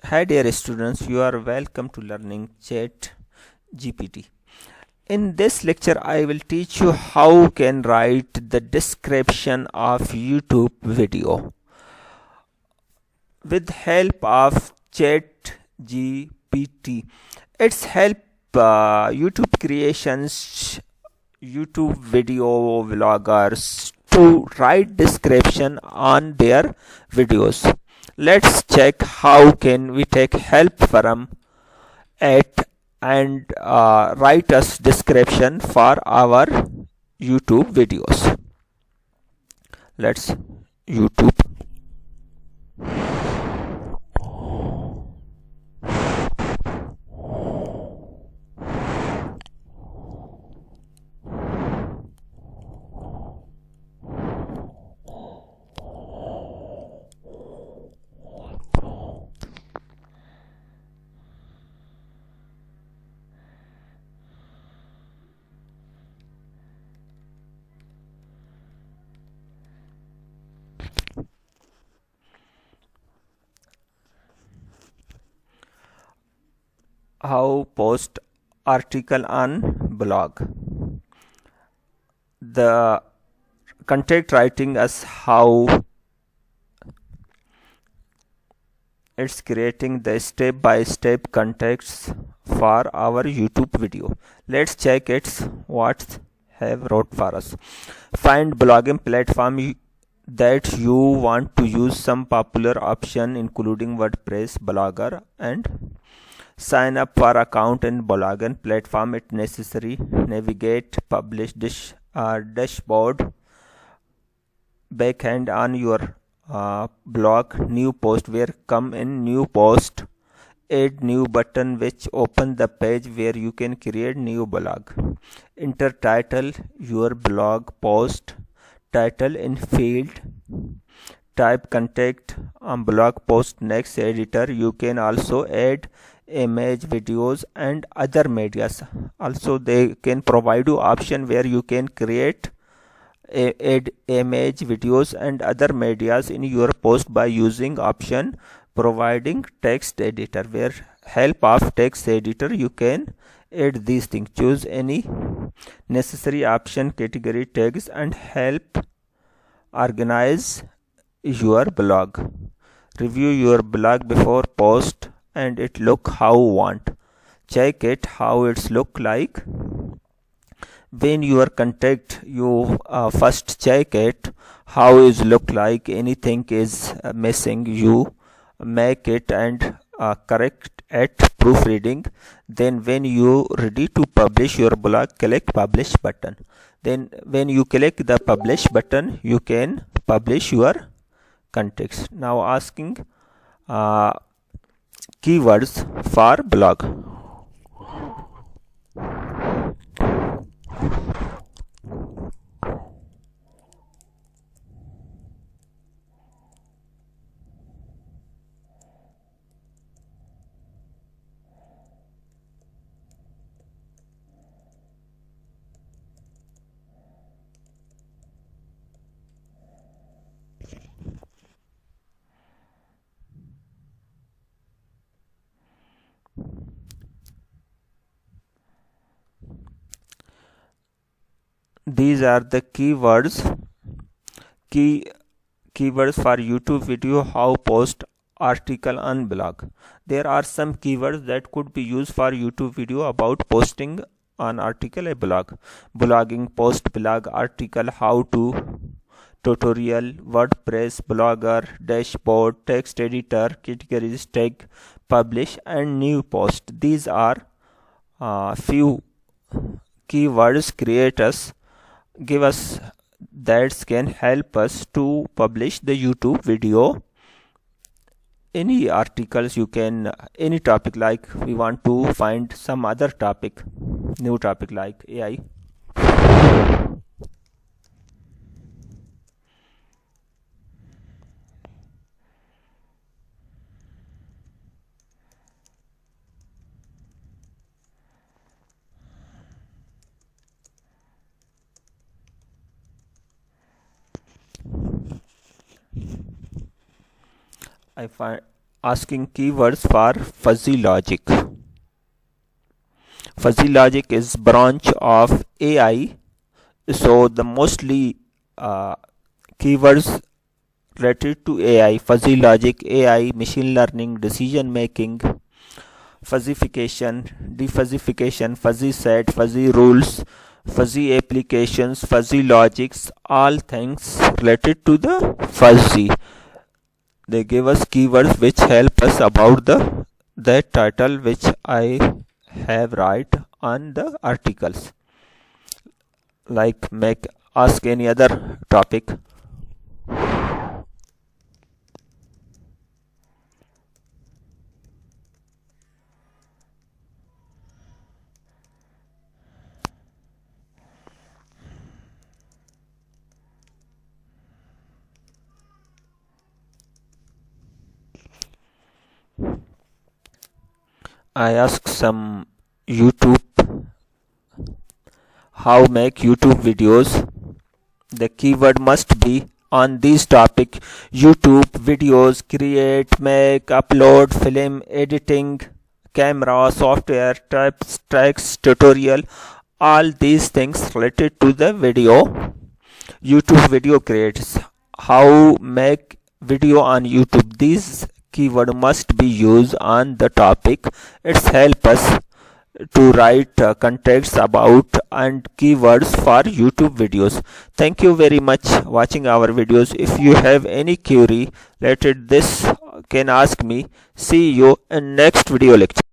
Hi dear students, you are welcome to learning ChatGPT. In this lecture, I will teach you how can write the description of YouTube video with help of ChatGPT. It's help YouTube creations, YouTube video vloggers to write description on their videos. Let's check how can we take help from it and write us description for our YouTube videos. Let's YouTube. How post article on blog. The contact writing as how it's creating the step-by-step contexts for our YouTube video. Let's check it's what have wrote for us. Find blogging platform that you want to use some popular option including WordPress, Blogger, and sign up for account in blogging platform if necessary. Navigate publish dashboard backhand on your blog. New post where come in new post. Add new button which open the page where you can create new blog. Enter title your blog post title in field. Type contact on blog post next editor. You can also add image, videos, and other medias. Also they can provide you option where you can create add image, videos, and other medias in your post by using option providing text editor. Where help of text editor you can add these things. Choose any necessary option, category tags, and help organize your blog. Review your blog before post and it look how want. Check it how it's look like. When you are contact, you first check it how is look like. Anything is missing, you make it and correct at proofreading. Then when you ready to publish your blog, click publish button. Then when you click the publish button, you can publish your context. Now asking keywords for blog. These are the keywords for YouTube video how post article on blog. There are some keywords that could be used for YouTube video about posting an article a blog. Blogging, post blog article, how to, tutorial, WordPress, blogger, dashboard, text editor, categories, tag, publish, and new post. These are few keywords give us that can help us to publish the YouTube video. Any articles you can, any topic, like we want to find some other topic, new topic like AI. asking keywords for fuzzy logic. Fuzzy logic is branch of AI, so the mostly keywords related to AI, fuzzy logic, AI, machine learning, decision making, fuzzification, defuzzification, fuzzy set, fuzzy rules, fuzzy applications, fuzzy logics, all things related to the fuzzy. They give us keywords which help us about that title which I have write on the articles. Like ask any other topic. I ask some YouTube how make YouTube videos. The keyword must be on this topic: YouTube videos, create, make, upload, film, editing, camera, software, tips, tracks, tutorial, all these things related to the video. YouTube video creates, how make video on YouTube. These keyword must be used on the topic. It's help us to write contexts about and keywords for YouTube videos. Thank you very much watching our videos. If you have any query related this, can ask me. See you in next video lecture.